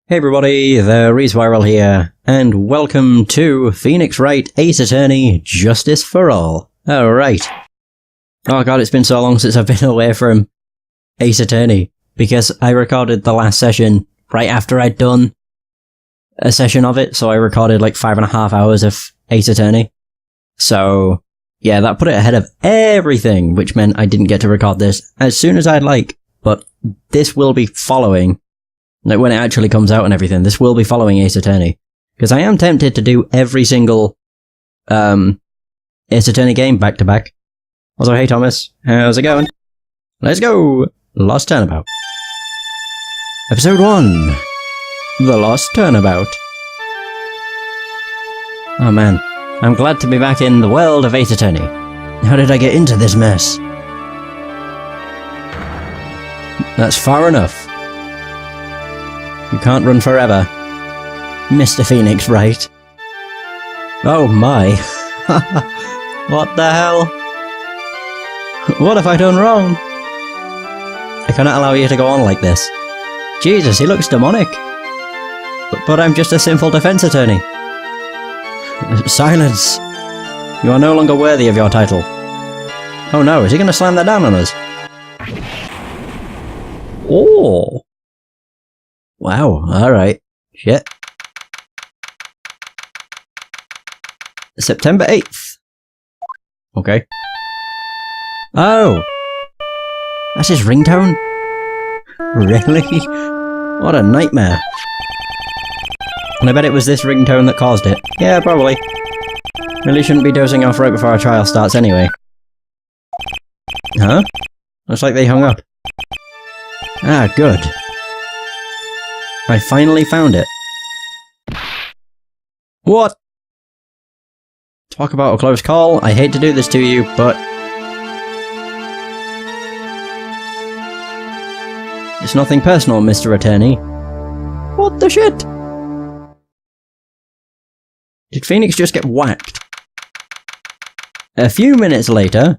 Hey everybody, the Reesviral here, and welcome to Phoenix Wright Ace Attorney Justice for All. Alright. Oh god, it's been so long since I've been away from Ace Attorney, because I recorded the last session right after I'd done a session of it, so I recorded like 5.5 hours of Ace Attorney. So, yeah, that put it ahead of everything, which meant I didn't get to record this as soon as I'd like, but this will be following. Like, when it actually comes out and everything, this will be following Ace Attorney. Because I am tempted to do every single, Ace Attorney game back to back. Also, hey Thomas, how's it going? Let's go! Lost Turnabout. Episode 1. The Lost Turnabout. Oh man, I'm glad to be back in the world of Ace Attorney. How did I get into this mess? That's far enough. You can't run forever, Mr. Phoenix Wright. Oh my. What the hell? What have I done wrong? I cannot allow you to go on like this. Jesus, he looks demonic. But I'm just a simple defense attorney. Silence. You are no longer worthy of your title. Oh no, is he going to slam that down on us? Oh. Wow, alright. Shit. September 8th. Okay. Oh! That's his ringtone? Really? What a nightmare. And I bet it was this ringtone that caused it. Yeah, probably. Really shouldn't be dozing off right before our trial starts anyway. Huh? Looks like they hung up. Ah, good. I finally found it. What? Talk about a close call. I hate to do this to you, but... it's nothing personal, Mr. Attorney. What the shit? Did Phoenix just get whacked? A few minutes later...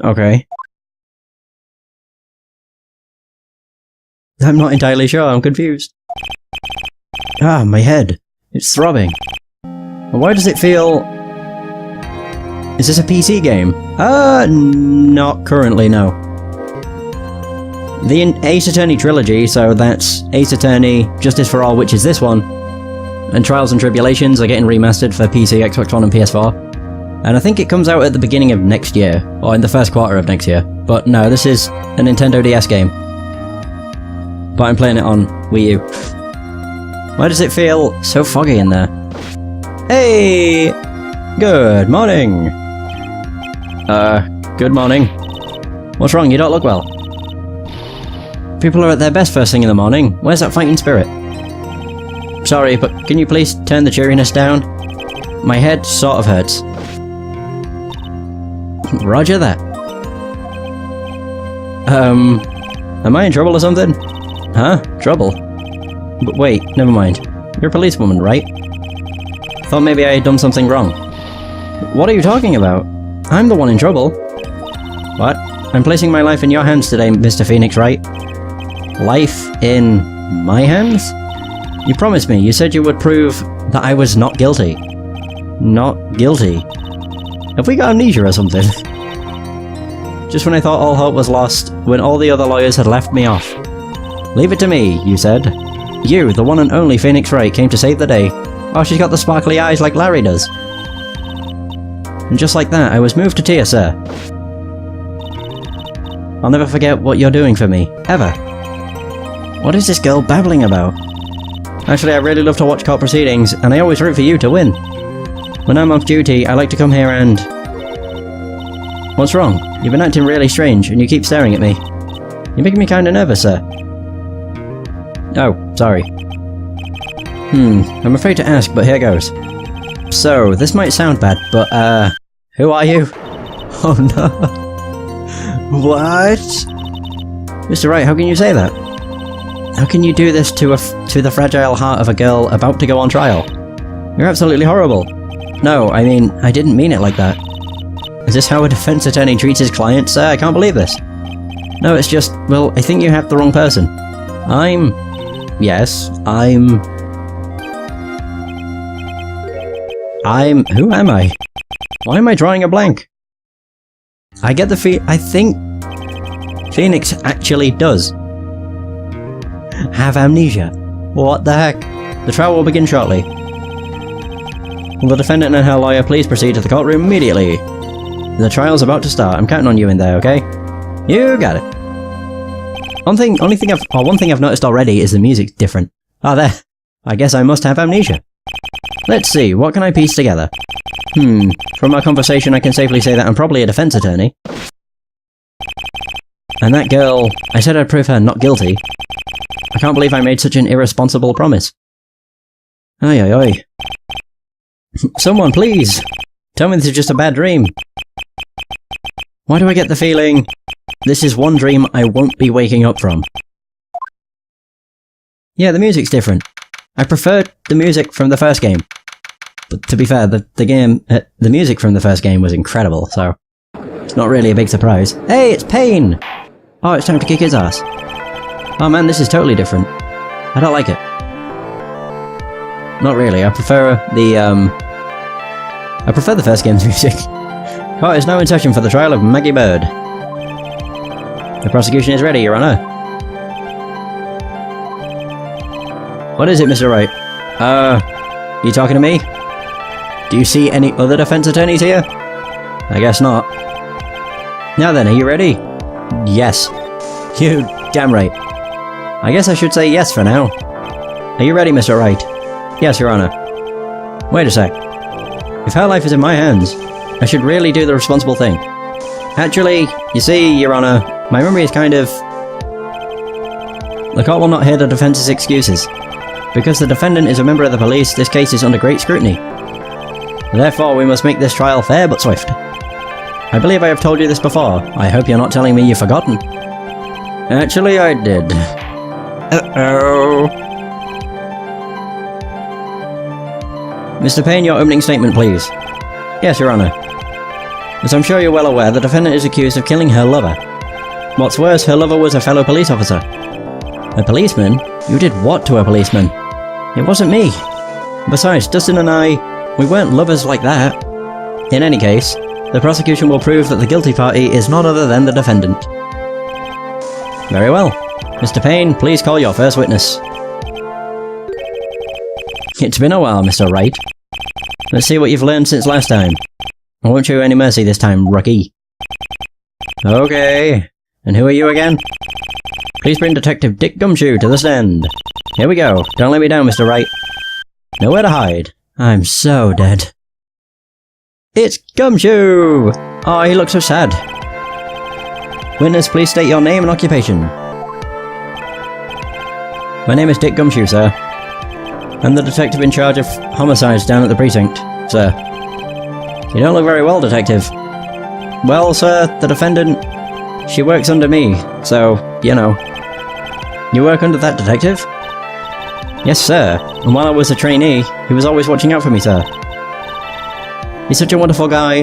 Okay. I'm not entirely sure, I'm confused. Ah, my head. It's throbbing. Why does it feel... Is this a PC game? Not currently, no. The Ace Attorney trilogy, so that's Ace Attorney, Justice for All, which is this one, and Trials and Tribulations are getting remastered for PC, Xbox One and PS4. And I think it comes out at the beginning of next year, or in the first quarter of next year. But no, this is a Nintendo DS game. But I'm playing it on Wii U. Why does it feel so foggy in there? Hey! Good morning! Good morning. What's wrong? You don't look well. People are at their best first thing in the morning. Where's that fighting spirit? Sorry, but can you please turn the cheeriness down? My head sort of hurts. Roger that. Am I in trouble or something? Huh? Trouble? But wait, never mind. You're a policewoman, right? Thought maybe I had done something wrong. What are you talking about? I'm the one in trouble. What? I'm placing my life in your hands today, Mr. Phoenix Wright. Life in my hands? You promised me. You said you would prove that I was not guilty. Not guilty? Have we got amnesia or something? Just when I thought all hope was lost, when all the other lawyers had left me off. Leave it to me, you said. You, the one and only Phoenix Wright, came to save the day. Oh, she's got the sparkly eyes like Larry does. And just like that, I was moved to tears, sir. I'll never forget what you're doing for me. Ever. What is this girl babbling about? Actually, I really love to watch court proceedings, and I always root for you to win. When I'm off duty, I like to come here and... What's wrong? You've been acting really strange, and you keep staring at me. You're making me kinda nervous, sir. Oh, sorry. I'm afraid to ask, but here goes. So, this might sound bad, but, who are you? Oh no. What? Mr. Wright, how can you say that? How can you do this to the fragile heart of a girl about to go on trial? You're absolutely horrible. No, I mean, I didn't mean it like that. Is this how a defense attorney treats his client, sir? I can't believe this. No, it's just, well, I think you have the wrong person. Yes, who am I? Why am I drawing a blank? I get the I think Phoenix actually does have amnesia. What the heck? The trial will begin shortly. Will the defendant and her lawyer please proceed to the courtroom immediately? The trial's about to start. I'm counting on you in there, okay? You got it. One thing I've noticed already is the music's different. Ah, there. I guess I must have amnesia. Let's see, what can I piece together? From our conversation I can safely say that I'm probably a defense attorney. And that girl, I said I'd prove her not guilty. I can't believe I made such an irresponsible promise. Ay ay ay. Someone please! Tell me this is just a bad dream. Why do I get the feeling this is one dream I won't be waking up from? Yeah, the music's different. I prefer the music from the first game. But to be fair, the music from the first game was incredible, so it's not really a big surprise. Hey, it's Pain! Oh, it's time to kick his ass. Oh man, this is totally different. I don't like it. Not really, I prefer the first game's music. Court is now in session for the trial of Maggie Bird. The prosecution is ready, Your Honor. What is it, Mr. Wright? You talking to me? Do you see any other defense attorneys here? I guess not. Now then, are you ready? Yes. You damn right. I guess I should say yes for now. Are you ready, Mr. Wright? Yes, Your Honor. Wait a sec. If her life is in my hands, I should really do the responsible thing. Actually, you see, Your Honor, my memory is kind of... The court will not hear the defense's excuses. Because the defendant is a member of the police, this case is under great scrutiny. Therefore, we must make this trial fair but swift. I believe I have told you this before. I hope you're not telling me you've forgotten. Actually, I did. Uh-oh. Mr. Payne, your opening statement, please. Yes, Your Honor. As I'm sure you're well aware, the defendant is accused of killing her lover. What's worse, her lover was a fellow police officer. A policeman? You did what to a policeman? It wasn't me. Besides, Dustin and I, we weren't lovers like that. In any case, the prosecution will prove that the guilty party is none other than the defendant. Very well. Mr. Payne, please call your first witness. It's been a while, Mr. Wright. Let's see what you've learned since last time. I won't show you any mercy this time, rookie. Okay. And who are you again? Please bring Detective Dick Gumshoe to the stand. Here we go. Don't let me down, Mr. Wright. Nowhere to hide. I'm so dead. It's Gumshoe! Oh, he looks so sad. Witness, please state your name and occupation. My name is Dick Gumshoe, sir. I'm the detective in charge of homicides down at the precinct, sir. You don't look very well, detective. Well, sir, the defendant... She works under me, so, you know. You work under that detective? Yes, sir. And while I was a trainee, he was always watching out for me, sir. He's such a wonderful guy,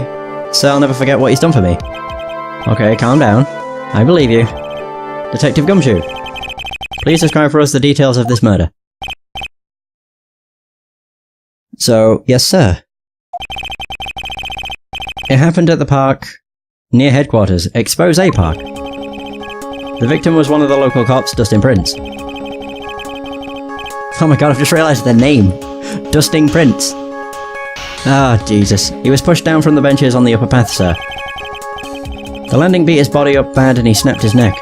so I'll never forget what he's done for me. Okay, calm down. I believe you. Detective Gumshoe, please describe for us the details of this murder. So, yes, sir. It happened at the park near headquarters, Expose Park. The victim was one of the local cops, Dustin Prince. Oh my god, I've just realised the name. Dustin Prince. Ah, Jesus. He was pushed down from the benches on the upper path, sir. The landing beat his body up bad and he snapped his neck.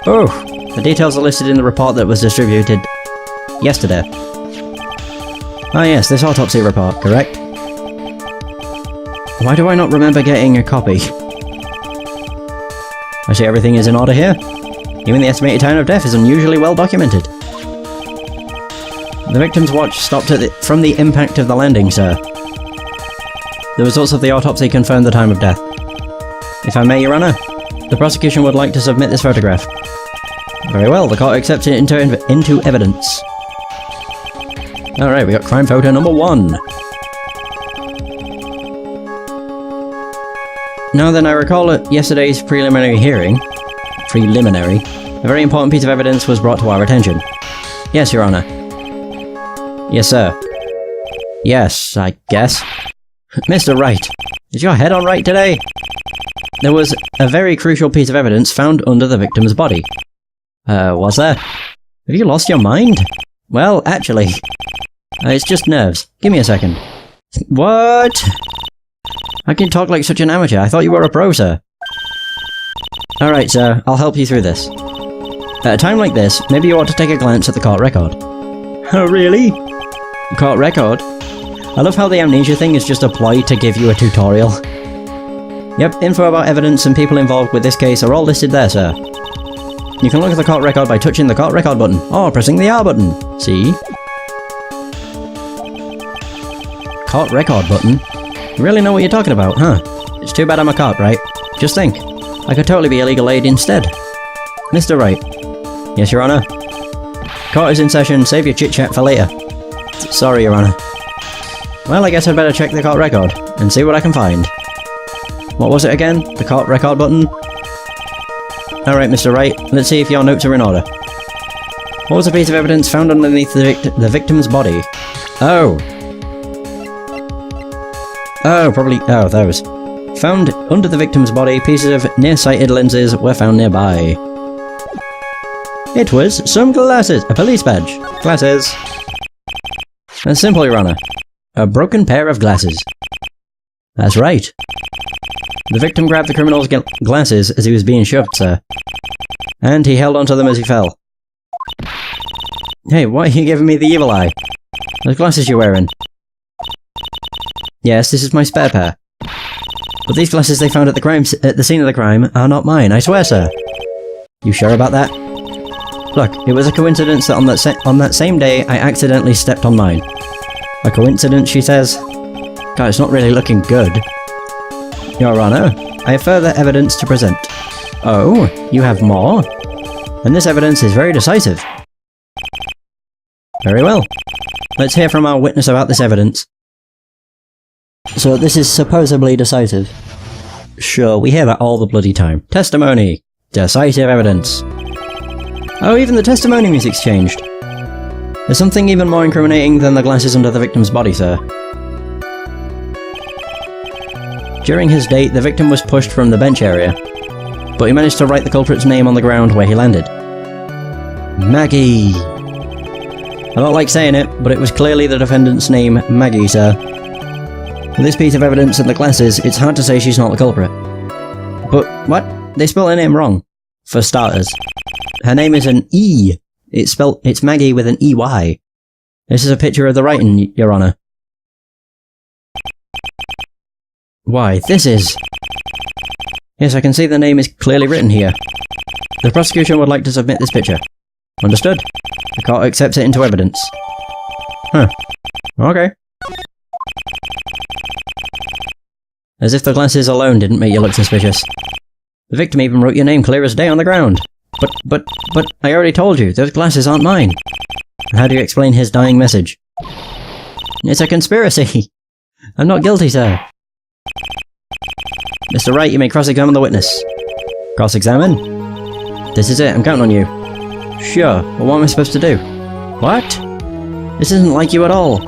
Oh, the details are listed in the report that was distributed yesterday. Ah yes, this autopsy report, correct? Why do I not remember getting a copy? I see everything is in order here. Even the estimated time of death is unusually well documented. The victim's watch stopped from the impact of the landing, sir. The results of the autopsy confirm the time of death. If I may, Your Honour, the prosecution would like to submit this photograph. Very well, the court accepts it into evidence. Alright, we got crime photo number 1. Now then, I recall at yesterday's preliminary hearing, A very important piece of evidence was brought to our attention. Yes, Your Honor. Yes, sir. Yes, I guess. Mr. Wright, is your head on right today? There was a very crucial piece of evidence found under the victim's body. Was there? Have you lost your mind? Well, actually, it's just nerves. Give me a second. What? How can you talk like such an amateur? I thought you were a pro, sir. Alright, sir, I'll help you through this. At a time like this, maybe you ought to take a glance at the court record. Oh, really? Court record? I love how the amnesia thing is just a ploy to give you a tutorial. Yep, info about evidence and people involved with this case are all listed there, sir. You can look at the court record by touching the court record button, or pressing the R button. See? Court record button? You really know what you're talking about, huh? It's too bad I'm a cop, right? Just think. I could totally be a legal aid instead. Mr. Wright. Yes, Your Honor? Court is in session, save your chit-chat for later. Sorry, Your Honor. Well, I guess I'd better check the court record, and see what I can find. What was it again? The court record button? Alright, Mr. Wright, let's see if your notes are in order. What was the piece of evidence found underneath the victim's body? Oh, probably... oh, those. Found under the victim's body, pieces of nearsighted lenses were found nearby. It was some glasses. A police badge. Glasses. That's simple, Your Honor. A broken pair of glasses. That's right. The victim grabbed the criminal's glasses as he was being shoved, sir. And he held onto them as he fell. Hey, why are you giving me the evil eye? Those glasses you're wearing. Yes, this is my spare pair. But these glasses they found at the scene of the crime are not mine, I swear, sir. You sure about that? Look, it was a coincidence that on that same day I accidentally stepped on mine. A coincidence, she says? God, it's not really looking good. Your Honor, I have further evidence to present. Oh, you have more? And this evidence is very decisive. Very well. Let's hear from our witness about this evidence. So this is supposedly decisive. Sure, we hear that all the bloody time. Testimony! Decisive evidence. Oh, even the testimony music's changed. There's something even more incriminating than the glasses under the victim's body, sir. During his date, the victim was pushed from the bench area, but he managed to write the culprit's name on the ground where he landed. Maggie! I don't like saying it, but it was clearly the defendant's name, Maggie, sir. With this piece of evidence and the glasses, it's hard to say she's not the culprit. But, what? They spelled her name wrong. For starters. Her name is an E. It's Maggie with an EY. This is a picture of the writing, Your Honor. Why, this is... Yes, I can see the name is clearly written here. The prosecution would like to submit this picture. Understood. The court accepts it into evidence. Huh. Okay. As if the glasses alone didn't make you look suspicious. The victim even wrote your name clear as day on the ground. But, I already told you, those glasses aren't mine. How do you explain his dying message? It's a conspiracy. I'm not guilty, sir. Mr. Wright, you may cross-examine the witness. Cross-examine? This is it, I'm counting on you. Sure, but what am I supposed to do? What? This isn't like you at all.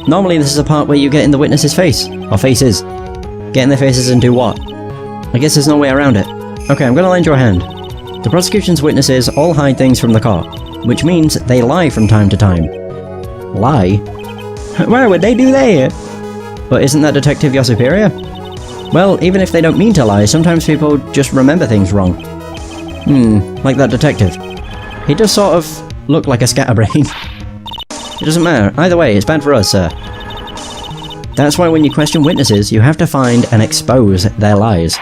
Normally this is a part where you get in the witness's face. Or faces. Get in their faces and do what? I guess there's no way around it. Okay, I'm gonna lend you a hand. The prosecution's witnesses all hide things from the court, which means they lie from time to time. Lie? Why would they do that? But isn't that detective your superior? Well, even if they don't mean to lie, sometimes people just remember things wrong. Like that detective. He does sort of look like a scatterbrain. It doesn't matter. Either way, it's bad for us, sir. That's why when you question witnesses, you have to find and expose their lies.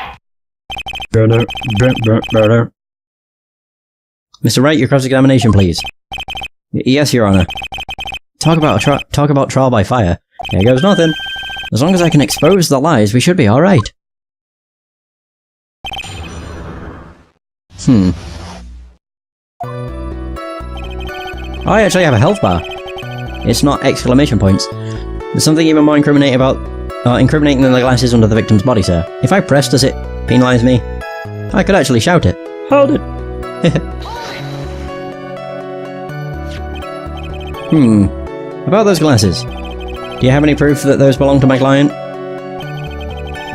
Mr. Wright, your cross-examination, please. Yes, Your Honor. Talk about trial by fire. Here goes nothing. As long as I can expose the lies, we should be alright. I actually have a health bar. It's not exclamation points. There's something even more incriminating than the glasses under the victim's body, sir. If I press, does it penalise me? I could actually shout it. Hold it! About those glasses. Do you have any proof that those belong to my client?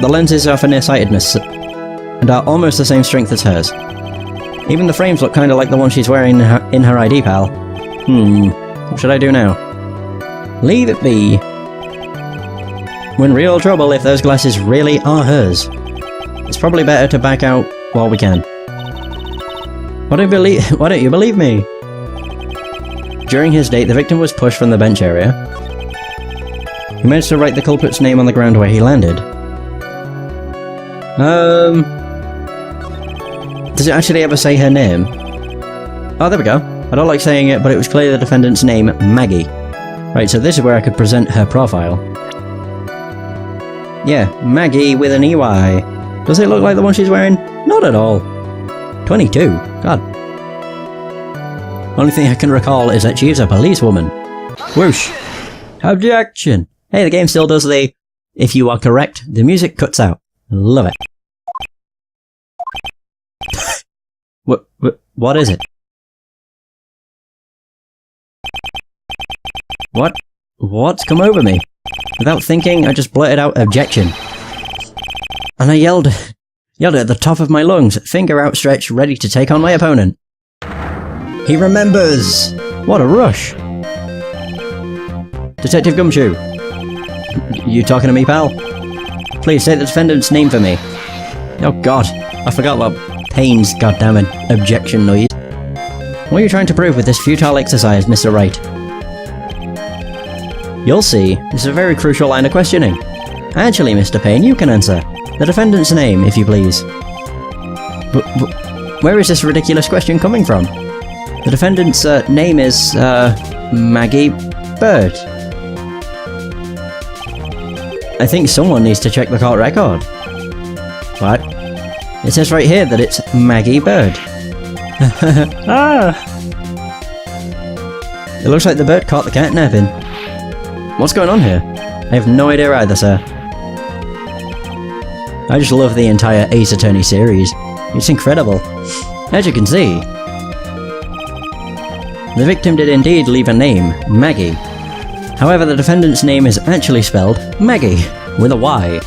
The lenses are for nearsightedness and are almost the same strength as hers. Even the frames look kinda like the one she's wearing in her ID, pal. What should I do now? Leave it be. We're in real trouble if those glasses really are hers. It's probably better to back out while we can. Why don't you believe me? During his date, the victim was pushed from the bench area. He managed to write the culprit's name on the ground where he landed. Does it actually ever say her name? Oh, there we go. I don't like saying it, but it was clearly the defendant's name, Maggie. Right, so this is where I could present her profile. Yeah, Maggie with an EY. Does it look like the one she's wearing? Not at all. 22. God. Only thing I can recall is that she's a policewoman. Whoosh. Objection. Hey, the game still does the, if you are correct, the music cuts out. Love it. What is it? What's come over me? Without thinking, I just blurted out objection. And I yelled at the top of my lungs, finger outstretched, ready to take on my opponent. He remembers! What a rush! Detective Gumshoe. You talking to me, pal? Please say the defendant's name for me. Oh god, I forgot about Payne's goddammit objection noise. What are you trying to prove with this futile exercise, Mr. Wright? You'll see, this is a very crucial line of questioning. Actually, Mr. Payne, you can answer. The defendant's name, if you please. But where is this ridiculous question coming from? The defendant's name is, Maggie Bird. I think someone needs to check the court record. What? It says right here that it's Maggie Bird. Ah! It looks like the bird caught the cat napping. What's going on here? I have no idea either, sir. I just love the entire Ace Attorney series. It's incredible. As you can see, the victim did indeed leave a name, Maggie. However, the defendant's name is actually spelled Maggie, with a Y,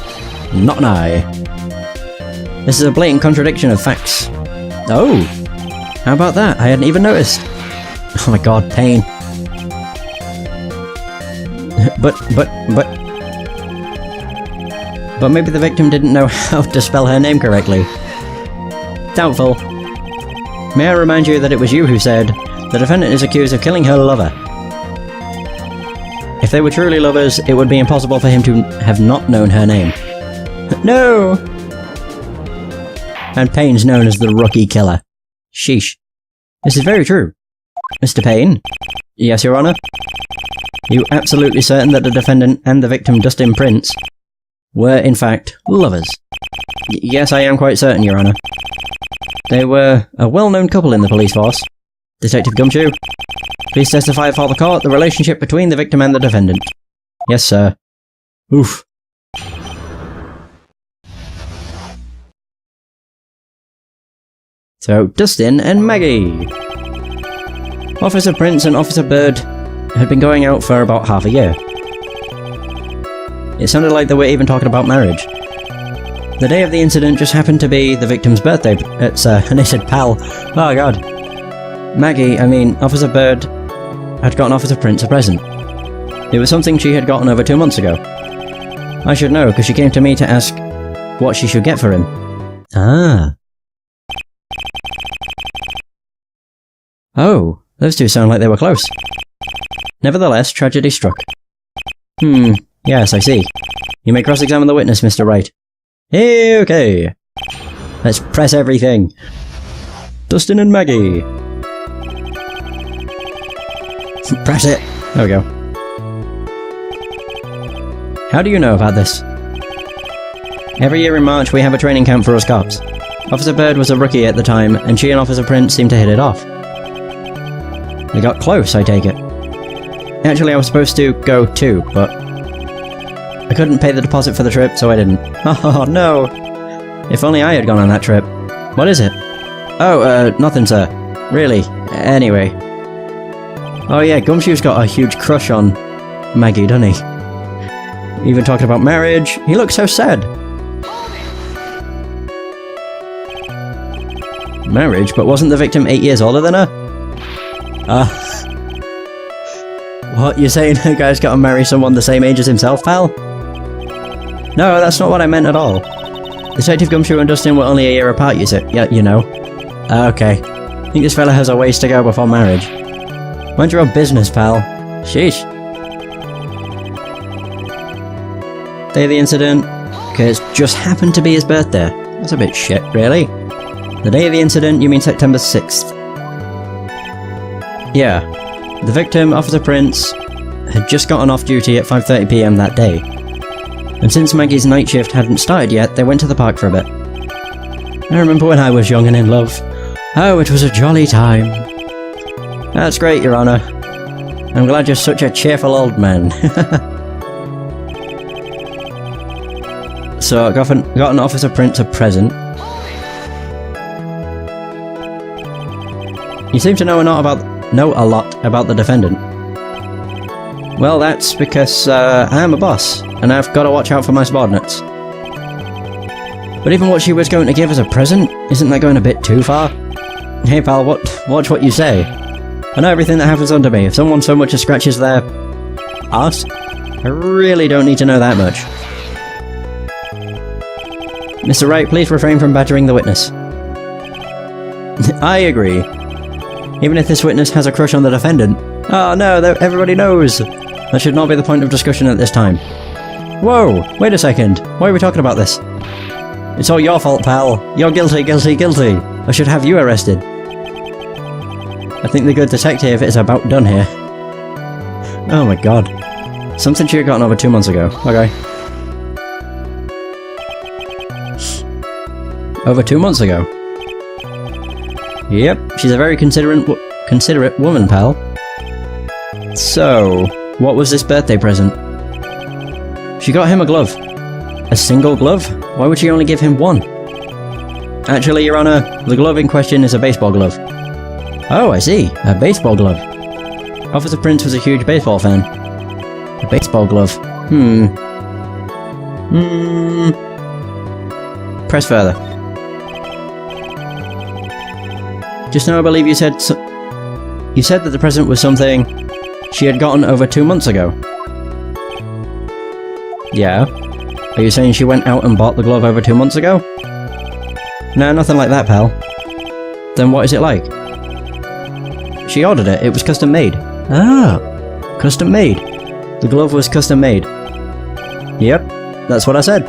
not an I. This is a blatant contradiction of facts. Oh! How about that? I hadn't even noticed. Oh my god, Payne. But maybe the victim didn't know how to spell her name correctly. Doubtful. May I remind you that it was you who said, the defendant is accused of killing her lover. If they were truly lovers, it would be impossible for him to have not known her name. No! And Payne's known as the Rookie Killer. Sheesh. This is very true. Mr. Payne? Yes, Your Honor? Are you absolutely certain that the defendant and the victim, Dustin Prince, were, in fact, lovers? Yes, I am quite certain, Your Honor. They were a well-known couple in the police force. Detective Gumshoe, please testify before the court the relationship between the victim and the defendant. Yes, sir. Oof. So, Dustin and Maggie. Officer Prince and Officer Bird had been going out for about half a year. It sounded like they were even talking about marriage. The day of the incident just happened to be the victim's birthday. And they said pal. Oh god. Officer Bird had gotten Officer Prince a present. It was something she had gotten over 2 months ago. I should know, because she came to me to ask what she should get for him. Ah. Oh, those two sound like they were close. Nevertheless, tragedy struck. Yes, I see. You may cross-examine the witness, Mr. Wright. Okay. Let's press everything. Dustin and Maggie. Press it. There we go. How do you know about this? Every year in March we have a training camp for us cops. Officer Bird was a rookie at the time, and she and Officer Prince seemed to hit it off. They got close, I take it. Actually, I was supposed to go too, but I couldn't pay the deposit for the trip, so I didn't. Oh no! If only I had gone on that trip. What is it? Oh, nothing, sir. Really. Anyway. Oh yeah, Gumshoe's got a huge crush on Maggie, doesn't he? Even talking about marriage. He looks so sad. Marriage? But wasn't the victim 8 years older than her? What? You're saying a guy's gotta marry someone the same age as himself, pal? No, that's not what I meant at all. Detective Gumshoe and Dustin were only a year apart, yeah, you know. Okay. I think this fella has a ways to go before marriage. Mind your own business, pal. Sheesh. Day of the incident. Okay, it's just happened to be his birthday. That's a bit shit, really. The day of the incident, you mean September 6th? Yeah. The victim, Officer Prince, had just gotten off duty at 5:30 PM that day. And since Maggie's night shift hadn't started yet, they went to the park for a bit. I remember when I was young and in love. Oh, it was a jolly time. That's great, Your Honor. I'm glad you're such a cheerful old man. So, I got an Officer Prince a present. You seem to know a lot about the defendant. Well, that's because I am a boss, and I've got to watch out for my subordinates. But even what she was going to give as a present, isn't that going a bit too far? Hey pal, watch what you say. I know everything that happens under me. If someone so much as scratches their arse, I really don't need to know that much. Mr. Wright, please refrain from badgering the witness. I agree. Even if this witness has a crush on the defendant. Oh no, everybody knows. That should not be the point of discussion at this time. Whoa, wait a second. Why are we talking about this? It's all your fault, pal. You're guilty, guilty, guilty. I should have you arrested. I think the good detective is about done here. Oh my god. Something she had gotten over 2 months ago. Okay. Over 2 months ago. Yep, she's a very considerate woman, pal. So, what was this birthday present? She got him a glove. A single glove? Why would she only give him one? Actually, Your Honor, the glove in question is a baseball glove. Oh, I see. A baseball glove. Officer Prince was a huge baseball fan. A baseball glove. Press further. Just now I believe you said that the present was something she had gotten over 2 months ago. Yeah? Are you saying she went out and bought the glove over 2 months ago? No, nothing like that, pal. Then what is it like? She ordered it. It was custom made. Ah, custom made. The glove was custom made. Yep, that's what I said.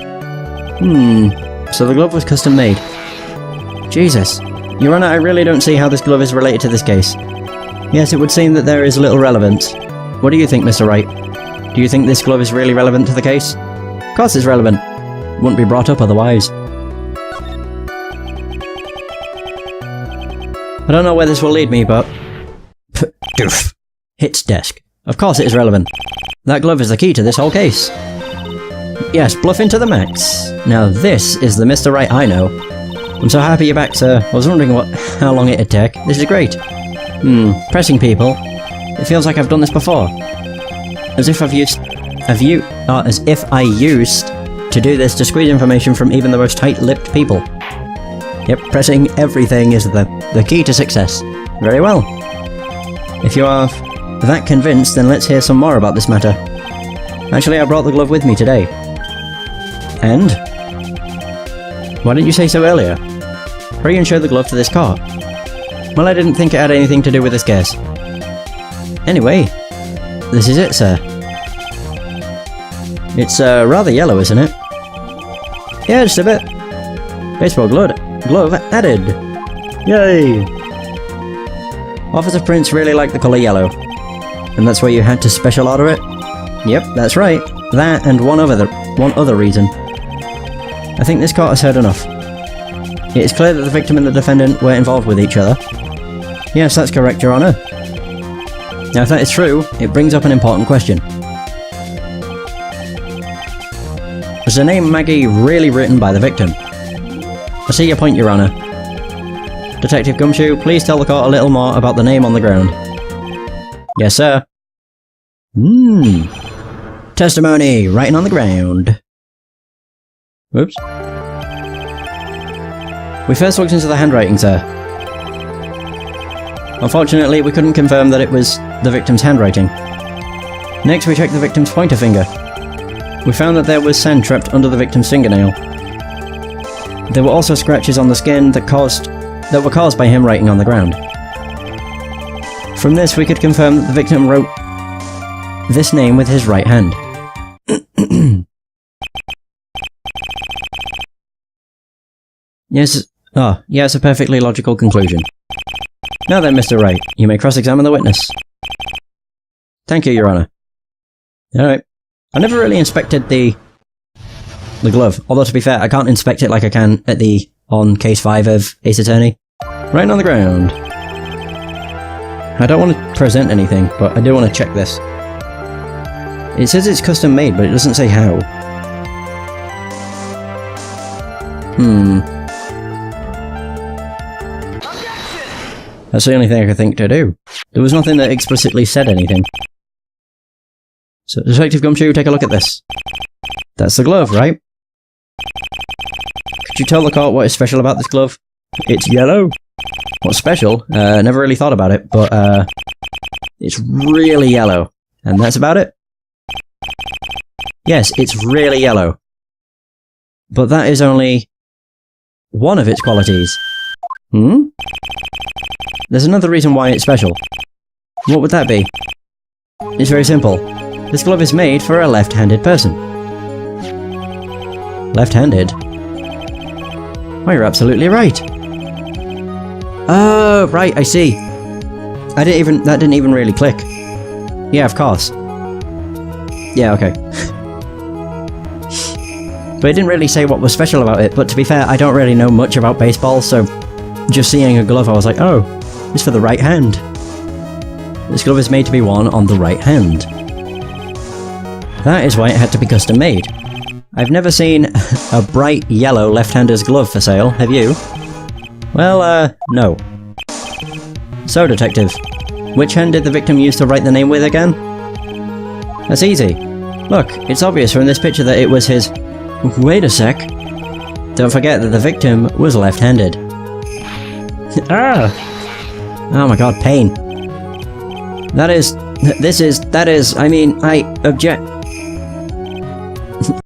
So the glove was custom made. Jesus. Your Honor, I really don't see how this glove is related to this case. Yes, it would seem that there is little relevance. What do you think, Mr. Wright? Do you think this glove is really relevant to the case? Of course it's relevant. Wouldn't be brought up otherwise. I don't know where this will lead me, but... Doof. Hits desk. Of course it is relevant. That glove is the key to this whole case. Yes, bluff into the max. Now this is the Mr. Wright I know. I'm so happy you're back, sir. I was wondering how long it'd take. This is great. Pressing people. It feels like I've done this before. As if I used to do this to squeeze information from even the most tight-lipped people. Yep, pressing everything is the key to success. Very well. If you are that convinced, then let's hear some more about this matter. Actually, I brought the glove with me today. And? Why didn't you say so earlier? Hurry and show the glove to this court. Well, I didn't think it had anything to do with this case. Anyway, this is it, sir. It's rather yellow, isn't it? Yeah, just a bit. Baseball glove added. Yay! Officer Prince really liked the colour yellow. And that's why you had to special order it? Yep, that's right. That and one other reason. I think this court has heard enough. It is clear that the victim and the defendant were involved with each other. Yes, that's correct, Your Honour. Now, if that is true, it brings up an important question. Was the name Maggie really written by the victim? I see your point, Your Honour. Detective Gumshoe, please tell the court a little more about the name on the ground. Yes, sir. Testimony, writing on the ground. Whoops. We first looked into the handwriting, sir. Unfortunately, we couldn't confirm that it was the victim's handwriting. Next, we checked the victim's pointer finger. We found that there was sand trapped under the victim's fingernail. There were also scratches on the skin that were caused by him writing on the ground. From this, we could confirm that the victim wrote this name with his right hand. Yes. Oh, yes, a perfectly logical conclusion. Now then, Mr. Wright, you may cross-examine the witness. Thank you, Your Honor. Alright. I never really inspected the glove, although to be fair, I can't inspect it like I can on Case 5 of Ace Attorney. Right on the ground. I don't want to present anything, but I do want to check this. It says it's custom made, but it doesn't say how. That's the only thing I could think to do. There was nothing that explicitly said anything. So, Detective Gumshoe, take a look at this. That's the glove, right? Could you tell the court what is special about this glove? It's yellow. What's special? Never really thought about it, but it's really yellow. And that's about it? Yes, it's really yellow. But that is only one of its qualities. There's another reason why it's special. What would that be? It's very simple. This glove is made for a left-handed person. Left-handed? Oh, you're absolutely right. Oh, right, I see. That didn't even really click. Yeah, of course. Yeah, okay. But it didn't really say what was special about it, but to be fair, I don't really know much about baseball, so just seeing a glove I was like, oh, it's for the right hand. This glove is made to be worn on the right hand. That is why it had to be custom made. I've never seen a bright yellow left-hander's glove for sale, have you? Well, no. So, Detective, which hand did the victim use to write the name with again? That's easy. Look, it's obvious from this picture that it was his... Wait a sec. Don't forget that the victim was left-handed. Ah! Oh my god, pain. I object...